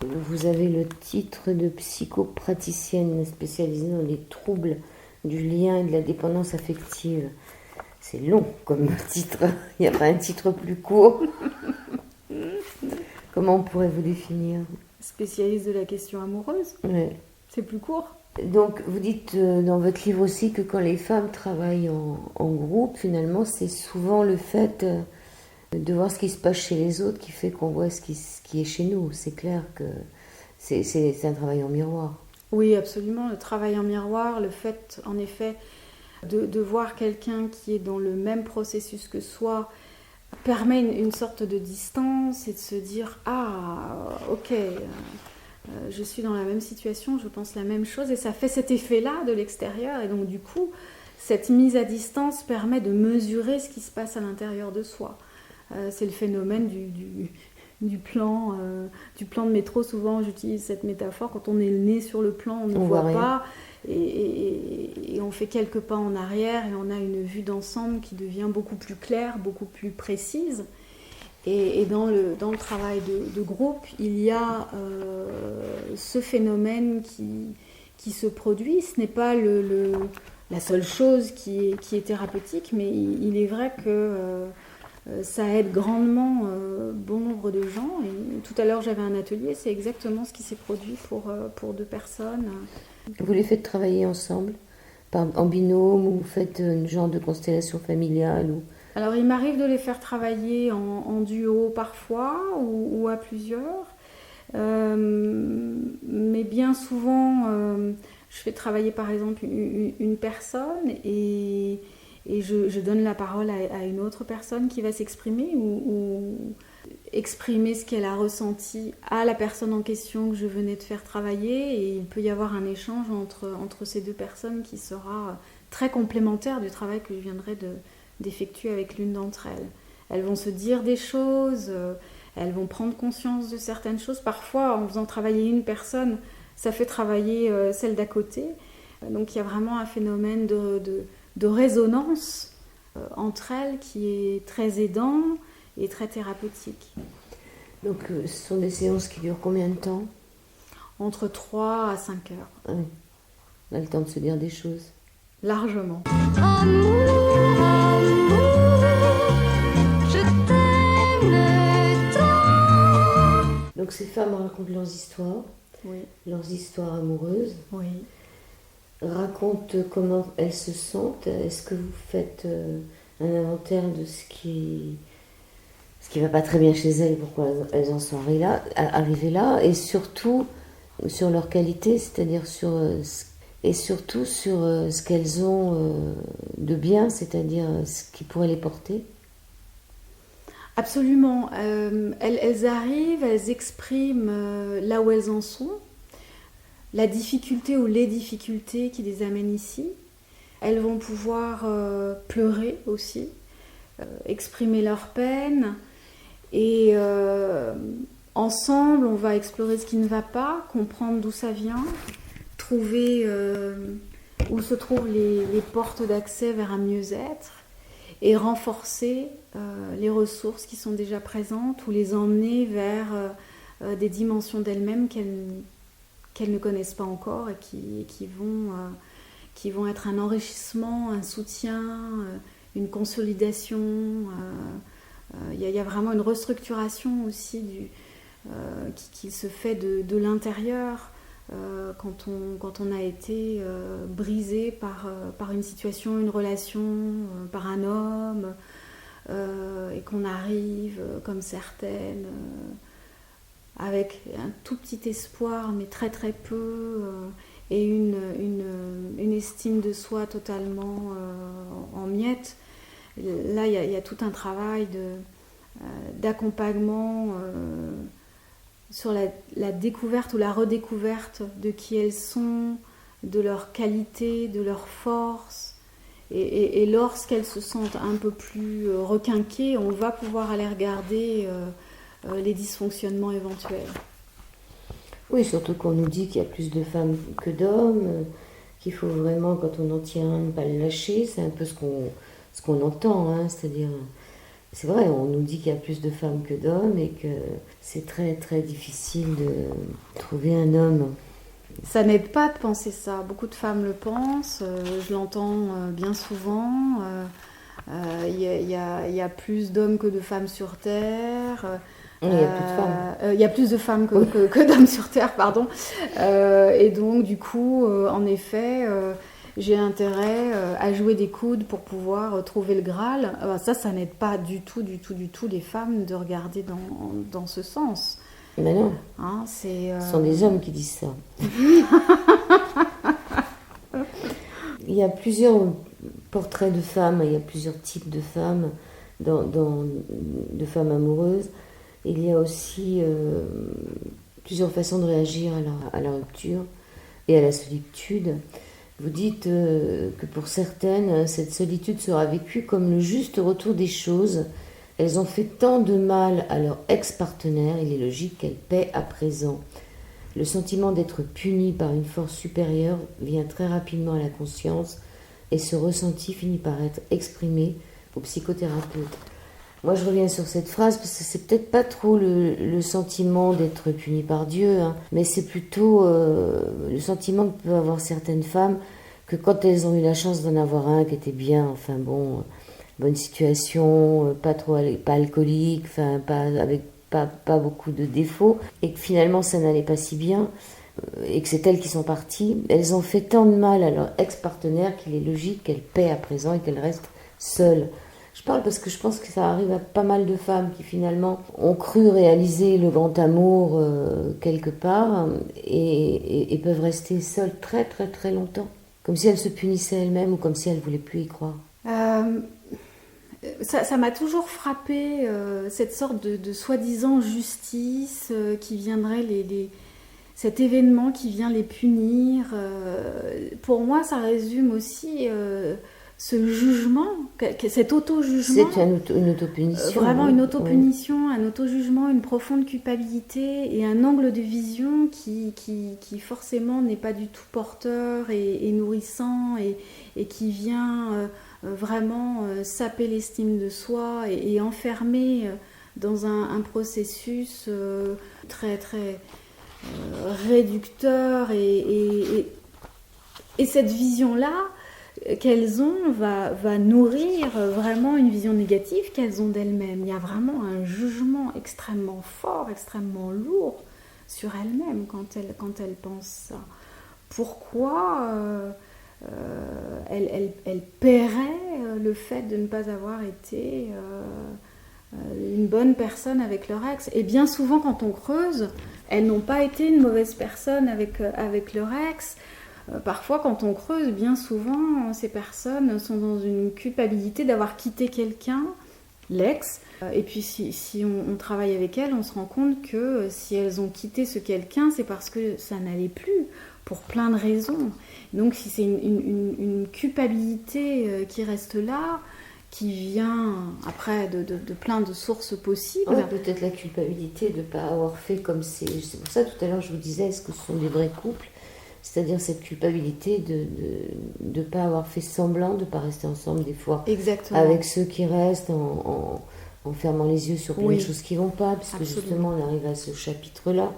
vous avez le titre de psychopraticienne spécialisée dans les troubles du lien et de la dépendance affective? C'est long comme titre, il n'y a pas un titre plus court. Comment on pourrait vous définir? Spécialiste de la question amoureuse. Ouais. C'est plus court. Donc vous dites dans votre livre aussi que quand les femmes travaillent en groupe, finalement c'est souvent le fait de voir ce qui se passe chez les autres qui fait qu'on voit ce qui est chez nous. C'est clair que c'est un travail en miroir. Oui, absolument. Le travail en miroir, le fait en effet de voir quelqu'un qui est dans le même processus que soi permet une sorte de distance et de se dire « Ah, ok, je suis dans la même situation, je pense la même chose » et ça fait cet effet-là de l'extérieur et donc du coup, cette mise à distance permet de mesurer ce qui se passe à l'intérieur de soi. C'est le phénomène du plan de métro. Souvent, j'utilise cette métaphore. Quand on est le nez sur le plan, on ne voit pas. Et on fait quelques pas en arrière et on a une vue d'ensemble qui devient beaucoup plus claire, beaucoup plus précise. Et dans le travail de groupe, il y a ce phénomène qui se produit. Ce n'est pas la seule chose qui est thérapeutique, mais il est vrai que ça aide grandement bon nombre de gens. Et tout à l'heure, j'avais un atelier, c'est exactement ce qui s'est produit pour 2 personnes. Vous les faites travailler ensemble, en binôme, ou vous faites un genre de constellation familiale ou... Alors, il m'arrive de les faire travailler en duo parfois, ou à plusieurs. Mais bien souvent, je fais travailler par exemple une personne et je donne la parole à une autre personne qui va s'exprimer ou exprimer ce qu'elle a ressenti à la personne en question que je venais de faire travailler. Et il peut y avoir un échange entre ces 2 personnes qui sera très complémentaire du travail que je viendrai d'effectuer avec l'une d'entre elles. Elles vont se dire des choses, elles vont prendre conscience de certaines choses. Parfois, en faisant travailler une personne, ça fait travailler celle d'à côté. Donc il y a vraiment un phénomène de résonance entre elles qui est très aidant et très thérapeutique. Donc ce sont des séances qui durent combien de temps ? Entre 3 à 5 heures. Ah oui. On a le temps de se dire des choses. Largement. Amour, amour, je t'aime tant. Donc ces femmes racontent leurs histoires amoureuses. Oui. Racontent comment elles se sentent. Est-ce que vous faites un inventaire de ce qui va pas très bien chez elles, pourquoi elles en sont arrivées là, et surtout sur leur qualité, c'est-à-dire surtout sur ce qu'elles ont de bien, c'est-à-dire ce qui pourrait les porter. Absolument. Elles arrivent, elles expriment là où elles en sont, la difficulté ou les difficultés qui les amènent ici. Elles vont pouvoir pleurer aussi, exprimer leur peine. Et ensemble, on va explorer ce qui ne va pas, comprendre d'où ça vient, trouver où se trouvent les portes d'accès vers un mieux-être et renforcer les ressources qui sont déjà présentes ou les emmener vers des dimensions d'elles-mêmes qu'elles ne connaissent pas encore et qui vont être un enrichissement, un soutien, une consolidation. Il y a vraiment une restructuration aussi qui se fait de l'intérieur quand on a été brisé par une situation, une relation, par un homme, et qu'on arrive, comme certaines, avec un tout petit espoir, mais très très peu, et une estime de soi totalement en miettes. Là, il y a tout un travail d'accompagnement sur la découverte ou la redécouverte de qui elles sont, de leurs qualités, de leurs forces. Et lorsqu'elles se sentent un peu plus requinquées, on va pouvoir aller regarder les dysfonctionnements éventuels. Oui, surtout qu'on nous dit qu'il y a plus de femmes que d'hommes, qu'il faut vraiment, quand on en tient un, ne pas le lâcher. C'est un peu ce qu'on entend, hein, c'est-à-dire, c'est vrai, on nous dit qu'il y a plus de femmes que d'hommes et que c'est très très difficile de trouver un homme. Ça n'aide pas de penser ça. Beaucoup de femmes le pensent, je l'entends bien souvent. Il y a plus d'hommes que de femmes sur Terre. Il y a plus de femmes. Il y a plus de femmes que d'hommes sur Terre, pardon. Et donc, du coup, en effet, j'ai intérêt à jouer des coudes pour pouvoir trouver le Graal. Ça n'aide pas du tout les femmes de regarder dans ce sens. Mais non, hein, ce sont des hommes qui disent ça. Il y a plusieurs portraits de femmes, il y a plusieurs types de femmes. de femmes amoureuses. Il y a aussi plusieurs façons de réagir à la rupture et à la solitude. Vous dites que pour certaines, cette solitude sera vécue comme le juste retour des choses. Elles ont fait tant de mal à leur ex-partenaire, il est logique qu'elles paient à présent. Le sentiment d'être puni par une force supérieure vient très rapidement à la conscience et ce ressenti finit par être exprimé au psychothérapeute. Moi, je reviens sur cette phrase parce que c'est peut-être pas trop le sentiment d'être puni par Dieu, hein, mais c'est plutôt le sentiment que peuvent avoir certaines femmes que quand elles ont eu la chance d'en avoir un qui était bien, enfin bon, bonne situation, pas alcoolique, enfin pas beaucoup de défauts, et que finalement ça n'allait pas si bien, et que c'est elles qui sont parties, elles ont fait tant de mal à leur ex-partenaire qu'il est logique qu'elles paient à présent et qu'elles restent seules. Je parle parce que je pense que ça arrive à pas mal de femmes qui finalement ont cru réaliser le grand amour quelque part et peuvent rester seules très très très longtemps, comme si elles se punissaient elles-mêmes ou comme si elles ne voulaient plus y croire. Ça m'a toujours frappé, cette sorte de soi-disant justice qui viendrait cet événement qui vient les punir. Pour moi, ça résume aussi ce jugement, cet auto-jugement. C'est une auto-punition. Vraiment une auto-punition, un auto-jugement, une profonde culpabilité et un angle de vision qui forcément n'est pas du tout porteur et nourrissant et qui vient vraiment saper l'estime de soi et enfermer dans un processus très très réducteur et cette vision-là qu'elles ont va nourrir vraiment une vision négative qu'elles ont d'elles-mêmes. Il y a vraiment un jugement extrêmement fort, extrêmement lourd sur elles-mêmes quand elles pensent ça. Pourquoi elles paieraient le fait de ne pas avoir été une bonne personne avec leur ex? Et bien souvent quand on creuse, elles n'ont pas été une mauvaise personne avec leur ex. Parfois, quand on creuse, bien souvent, ces personnes sont dans une culpabilité d'avoir quitté quelqu'un, l'ex. Et puis, si on travaille avec elles, on se rend compte que si elles ont quitté ce quelqu'un, c'est parce que ça n'allait plus, pour plein de raisons. Donc, si c'est une culpabilité qui reste là, qui vient après de plein de sources possibles. Ouais, peut-être la culpabilité de ne pas avoir fait comme c'est... C'est pour ça, tout à l'heure, je vous disais, est-ce que ce sont des vrais couples ? C'est-à-dire cette culpabilité de ne pas avoir fait semblant, de ne pas rester ensemble des fois. Exactement. Avec ceux qui restent en fermant les yeux sur plein de choses qui ne vont pas, puisque Absolument. justement on arrive à ce chapitre-là.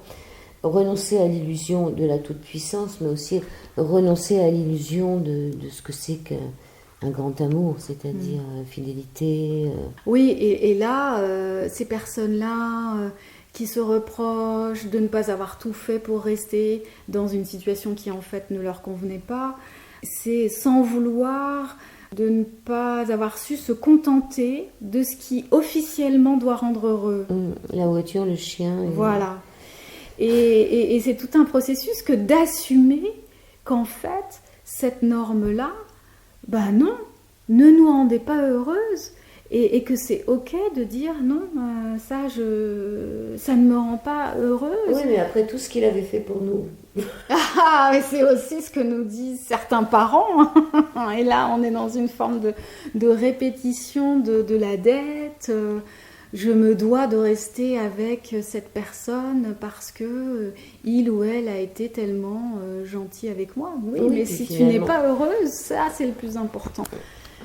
Renoncer à l'illusion de la toute-puissance, mais aussi renoncer à l'illusion de ce que c'est qu'un grand amour, c'est-à-dire fidélité. Oui, et là, ces personnes-là... qui se reprochent de ne pas avoir tout fait pour rester dans une situation qui en fait ne leur convenait pas. C'est sans vouloir de ne pas avoir su se contenter de ce qui officiellement doit rendre heureux. La voiture, le chien. Voilà. Et c'est tout un processus que d'assumer qu'en fait, cette norme-là, bah non, ne nous rendait pas heureuses. Et que c'est ok de dire non, ça ne me rend pas heureuse. Oui, mais après tout ce qu'il avait fait pour nous. Ah, mais c'est aussi ce que nous disent certains parents. Et là, on est dans une forme de répétition de la dette. Je me dois de rester avec cette personne parce que il ou elle a été tellement gentil avec moi. Oui, mais si tu n'es pas heureuse, ça c'est le plus important.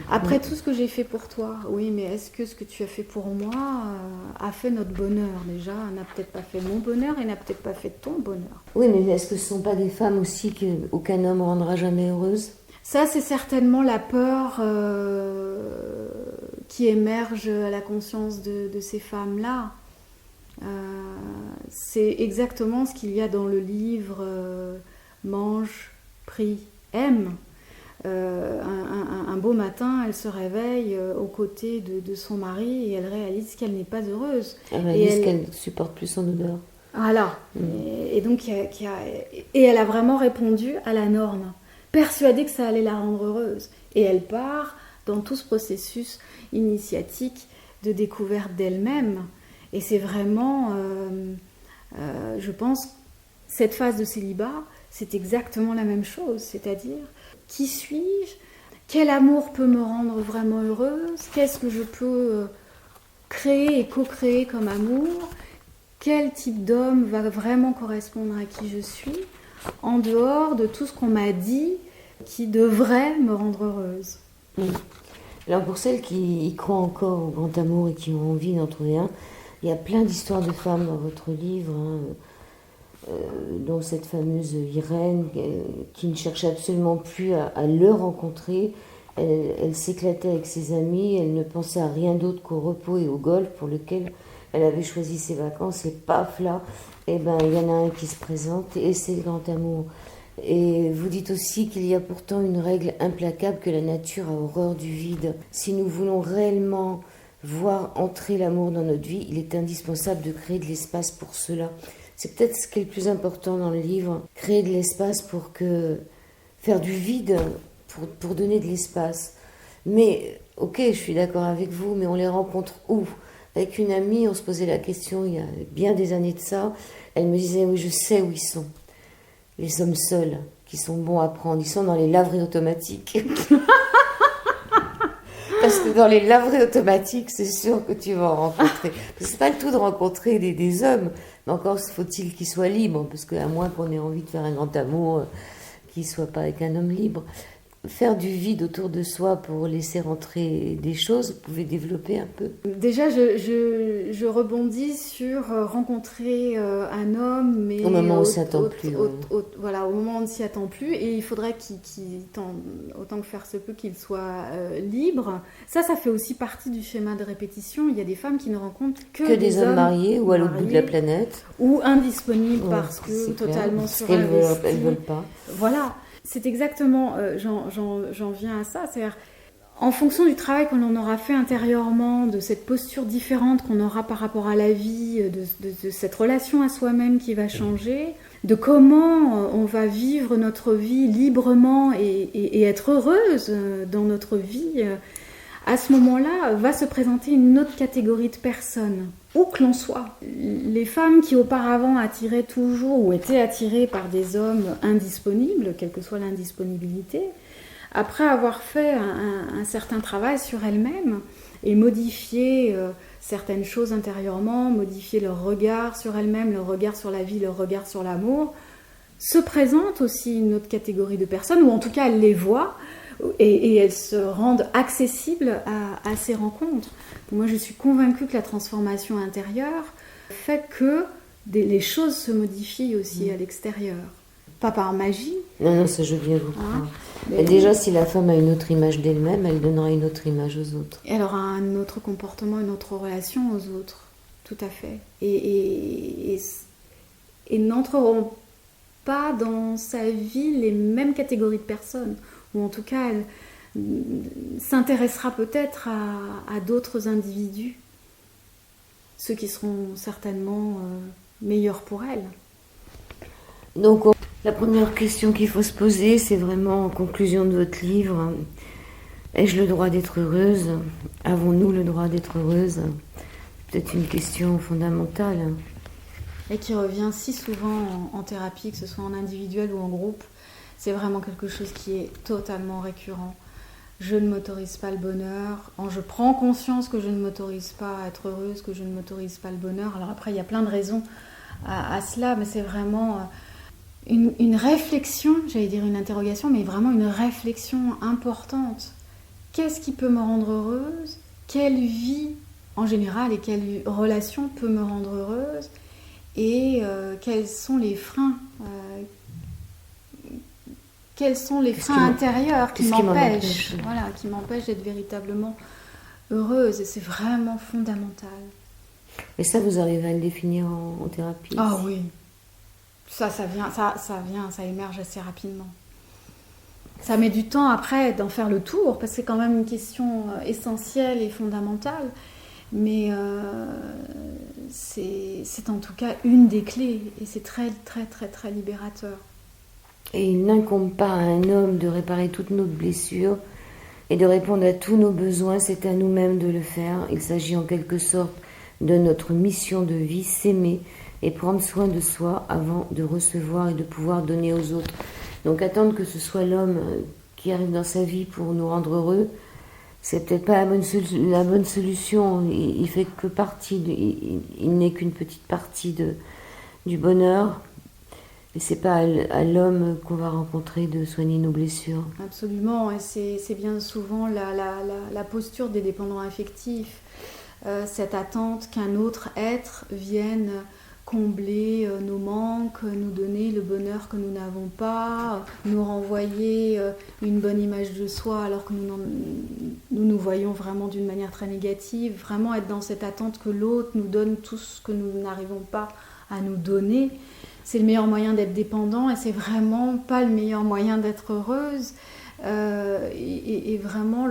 Après tout ce que j'ai fait pour toi, oui, mais est-ce que ce que tu as fait pour moi a fait notre bonheur déjà, n'a peut-être pas fait mon bonheur et n'a peut-être pas fait ton bonheur. Oui, mais est-ce que ce ne sont pas des femmes aussi qu'aucun homme ne rendra jamais heureuse ? Ça, c'est certainement la peur qui émerge à la conscience de ces femmes-là. C'est exactement ce qu'il y a dans le livre Mange, prie, aime. Un beau matin, elle se réveille aux côtés de son mari et elle réalise qu'elle n'est pas heureuse. Elle réalise qu'elle ne supporte plus son odeur. Voilà. Et donc, et elle a vraiment répondu à la norme, persuadée que ça allait la rendre heureuse. Et elle part dans tout ce processus initiatique de découverte d'elle-même. Et c'est vraiment, je pense, cette phase de célibat, c'est exactement la même chose. C'est-à-dire, qui suis-je ? Quel amour peut me rendre vraiment heureuse ? Qu'est-ce que je peux créer et co-créer comme amour ? Quel type d'homme va vraiment correspondre à qui je suis ? En dehors de tout ce qu'on m'a dit qui devrait me rendre heureuse. Alors pour celles qui y croient encore au grand amour et qui ont envie d'en trouver un, il y a plein d'histoires de femmes dans votre livre, dont cette fameuse Irène qui ne cherchait absolument plus à le rencontrer. Elle s'éclatait avec ses amis, elle ne pensait à rien d'autre qu'au repos et au golf pour lequel elle avait choisi ses vacances, et paf là, eh ben, il y en a un qui se présente et c'est le grand amour. Et vous dites aussi qu'il y a pourtant une règle implacable, que la nature a horreur du vide. Si nous voulons réellement voir entrer l'amour dans notre vie, il est indispensable de créer de l'espace pour cela. C'est peut-être ce qui est le plus important dans le livre, créer de l'espace faire du vide pour donner de l'espace. Mais, ok, je suis d'accord avec vous, mais on les rencontre où ? Avec une amie, on se posait la question il y a bien des années de ça. Elle me disait, oui, je sais où ils sont. Les hommes seuls, qui sont bons à prendre, ils sont dans les laveries automatiques. Parce que dans les laveries automatiques, c'est sûr que tu vas en rencontrer. Parce que c'est pas le tout de rencontrer des hommes, mais encore faut-il qu'ils soient libres, parce qu'à moins qu'on ait envie de faire un grand amour, qu'il soit pas avec un homme libre. Faire du vide autour de soi pour laisser rentrer des choses, vous pouvez développer un peu. Déjà, je rebondis sur rencontrer un homme, mais au moment où on s'y attend plus. Voilà, au moment où on ne s'y attend plus, et il faudrait autant que faire se peut, qu'il soit libre. Ça fait aussi partie du schéma de répétition. Il y a des femmes qui ne rencontrent que des hommes mariés ou à l'autre bout de la planète. Ou indisponibles parce que totalement surinvestis. Elles veulent pas. Voilà. C'est exactement, j'en viens à ça, c'est-à-dire en fonction du travail que l'on aura fait intérieurement, de cette posture différente qu'on aura par rapport à la vie, de cette relation à soi-même qui va changer, de comment on va vivre notre vie librement et être heureuse dans notre vie, à ce moment-là va se présenter une autre catégorie de personnes, où que l'on soit. Les femmes qui auparavant attiraient toujours ou étaient attirées par des hommes indisponibles, quelle que soit l'indisponibilité, après avoir fait un certain travail sur elles-mêmes et modifié certaines choses intérieurement, modifié leur regard sur elles-mêmes, leur regard sur la vie, leur regard sur l'amour, se présente aussi une autre catégorie de personnes, ou en tout cas elles les voient, et elles se rendent accessibles à ces rencontres. Moi, je suis convaincue que la transformation intérieure fait que les choses se modifient aussi à l'extérieur. Pas par magie. Non, ça je viens vous croire. Et déjà, si la femme a une autre image d'elle-même, elle donnera une autre image aux autres. Elle aura un autre comportement, une autre relation aux autres. Tout à fait. Et n'entreront pas dans sa vie les mêmes catégories de personnes. Ou en tout cas, elle s'intéressera peut-être à d'autres individus, ceux qui seront certainement meilleurs pour elle. Donc, la première question qu'il faut se poser, c'est vraiment en conclusion de votre livre, ai-je le droit d'être heureuse ? Avons-nous le droit d'être heureuse ? Peut-être une question fondamentale. Et qui revient si souvent en thérapie, que ce soit en individuel ou en groupe. C'est vraiment quelque chose qui est totalement récurrent. Je ne m'autorise pas le bonheur. Je prends conscience que je ne m'autorise pas à être heureuse, que je ne m'autorise pas le bonheur. Alors après, il y a plein de raisons à cela, mais c'est vraiment une réflexion, j'allais dire une interrogation, mais vraiment une réflexion importante. Qu'est-ce qui peut me rendre heureuse ? Quelle vie, en général, et quelle relation peut me rendre heureuse ? Et quels sont les freins quels sont les freins intérieurs qui m'empêchent d'être véritablement heureuse. Et c'est vraiment fondamental. Et ça, vous arrivez à le définir en thérapie ? Ah oui. Ça émerge assez rapidement. Ça met du temps après d'en faire le tour, parce que c'est quand même une question essentielle et fondamentale. Mais c'est en tout cas une des clés, et c'est très, très, très, très libérateur. Et il n'incombe pas à un homme de réparer toutes nos blessures et de répondre à tous nos besoins, c'est à nous-mêmes de le faire. Il s'agit en quelque sorte de notre mission de vie, s'aimer et prendre soin de soi avant de recevoir et de pouvoir donner aux autres. Donc attendre que ce soit l'homme qui arrive dans sa vie pour nous rendre heureux, c'est peut-être pas la bonne solution. Il fait que il n'est qu'une petite partie du bonheur. Et c'est pas à l'homme qu'on va rencontrer de soigner nos blessures. Absolument, et c'est bien souvent la posture des dépendants affectifs, cette attente qu'un autre être vienne combler nos manques, nous donner le bonheur que nous n'avons pas, nous renvoyer une bonne image de soi alors que nous voyons vraiment d'une manière très négative, vraiment être dans cette attente que l'autre nous donne tout ce que nous n'arrivons pas à nous donner. C'est le meilleur moyen d'être dépendant et c'est vraiment pas le meilleur moyen d'être heureuse. Et vraiment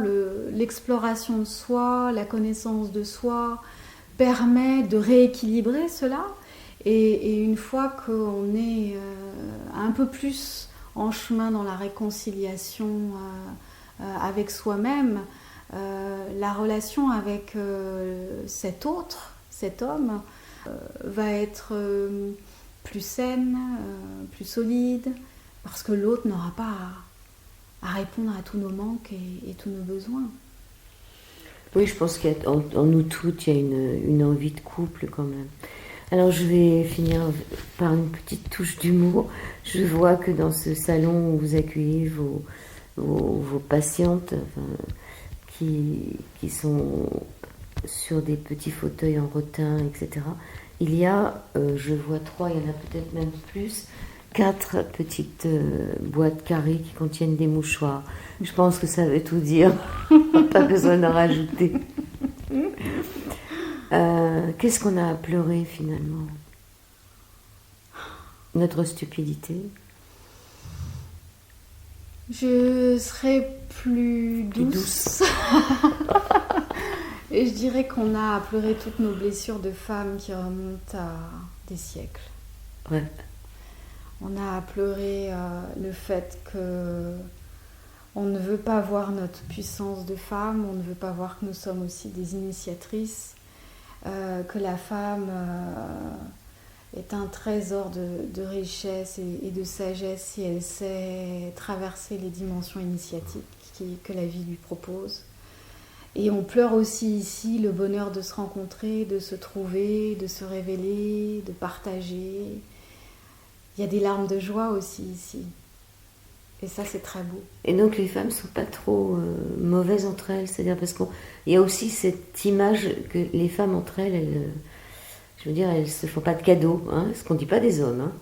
l'exploration de soi, la connaissance de soi permet de rééquilibrer cela. Et une fois qu'on est un peu plus en chemin dans la réconciliation avec soi-même, la relation avec cet autre, cet homme, va être plus saine, plus solide, parce que l'autre n'aura pas à répondre à tous nos manques et tous nos besoins. Oui, je pense qu'en nous toutes, il y a une envie de couple quand même. Alors je vais finir par une petite touche d'humour. Je vois que dans ce salon où vous accueillez vos patientes, qui sont sur des petits fauteuils en rotin, etc., il y a, je vois 3, il y en a peut-être même plus, 4 petites boîtes carrées qui contiennent des mouchoirs. Je pense que ça veut tout dire. Pas besoin d'en rajouter. Qu'est-ce qu'on a à pleurer finalement? Notre stupidité? Je serais plus douce. Et je dirais qu'on a à pleurer toutes nos blessures de femmes qui remontent à des siècles. Ouais. On a à pleurer le fait que on ne veut pas voir notre puissance de femme, on ne veut pas voir que nous sommes aussi des initiatrices, que la femme est un trésor de richesse et de sagesse si elle sait traverser les dimensions initiatiques que la vie lui propose. Et on pleure aussi ici le bonheur de se rencontrer, de se trouver, de se révéler, de partager. Il y a des larmes de joie aussi ici. Et ça, c'est très beau. Et donc, les femmes ne sont pas trop mauvaises entre elles. C'est-à-dire parce qu'il y a aussi cette image que les femmes entre elles, je veux dire, elles ne se font pas de cadeaux. Hein, ce qu'on ne dit pas des hommes. Hein.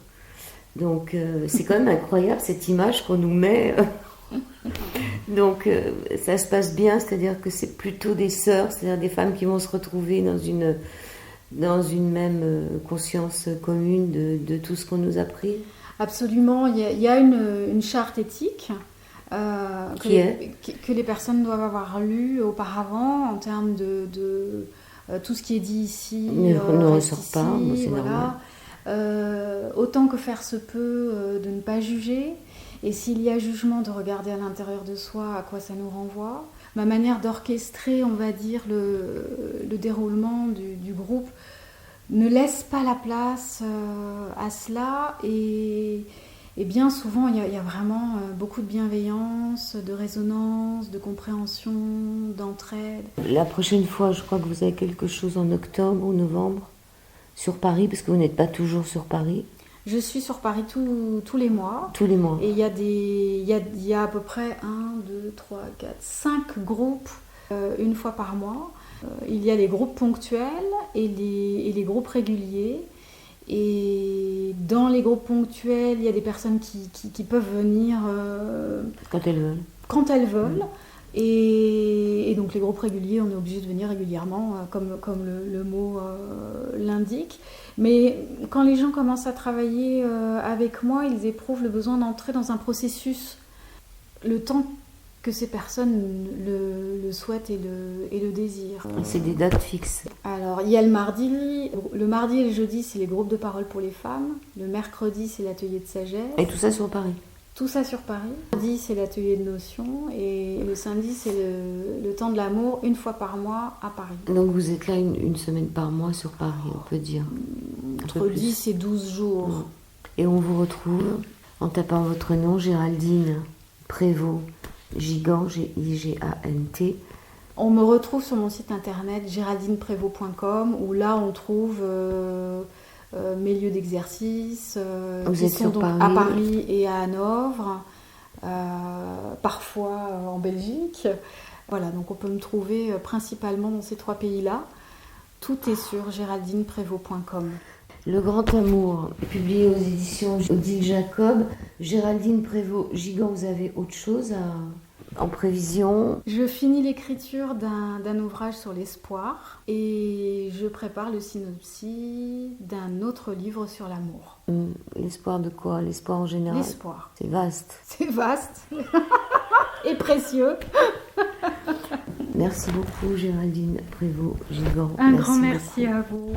Donc, c'est quand même incroyable cette image qu'on nous met. Donc, ça se passe bien. C'est-à-dire que c'est plutôt des sœurs, c'est-à-dire des femmes qui vont se retrouver dans une même conscience commune de tout ce qu'on nous a appris. Absolument, il y a une charte éthique que les personnes doivent avoir lue auparavant en termes de tout ce qui est dit ici ne ressort ici, pas, c'est voilà. Normal. Autant que faire se peut de ne pas juger, et s'il y a jugement, de regarder à l'intérieur de soi à quoi ça nous renvoie. Ma manière d'orchestrer, on va dire, le déroulement du groupe ne laisse pas la place à cela et bien souvent il y a vraiment beaucoup de bienveillance, de résonance, de compréhension, d'entraide. La prochaine fois, je crois que vous avez quelque chose en octobre ou novembre sur Paris, parce que vous n'êtes pas toujours sur Paris. Je suis sur Paris tous les mois. Tous les mois. Et il y a à peu près 1, 2, 3, 4, 5 groupes une fois par mois. Il y a les groupes ponctuels et les groupes réguliers. Et dans les groupes ponctuels, il y a des personnes qui peuvent venir quand elles veulent. Quand elles veulent. Et donc les groupes réguliers, on est obligé de venir régulièrement, comme le mot l'indique. Mais quand les gens commencent à travailler avec moi, ils éprouvent le besoin d'entrer dans un processus. Le temps que ces personnes le souhaitent et le désirent. C'est des dates fixes. Alors, il y a le mardi et le jeudi, c'est les groupes de parole pour les femmes. Le mercredi, c'est l'atelier de sagesse. Et tout ça sur Paris. Tout ça sur Paris. Le mardi, c'est l'atelier de notion et le samedi, c'est le temps de l'amour, une fois par mois à Paris. Donc vous êtes là une semaine par mois sur Paris, on peut dire. Entre 10 et 12 jours. Et on vous retrouve en tapant votre nom, Géraldine Prévost, Gigant, Gigant. On me retrouve sur mon site internet géraldineprévost.com où là on trouve mes lieux d'exercice Vous qui êtes sont sur donc Paris. à Paris et à Hanovre, parfois en Belgique. Voilà, donc on peut me trouver principalement dans ces 3 pays-là. Tout est sur géraldineprévost.com. Le Grand Amour, publié aux éditions Odile Jacob. Géraldine Prévost, Gigant, vous avez autre chose en prévision? Je finis l'écriture d'un ouvrage sur l'espoir et je prépare le synopsis d'un autre livre sur l'amour. L'espoir de quoi? L'espoir en général? L'espoir. C'est vaste. C'est vaste et précieux. Merci beaucoup Géraldine Prévost, Gigant. Un grand merci à vous.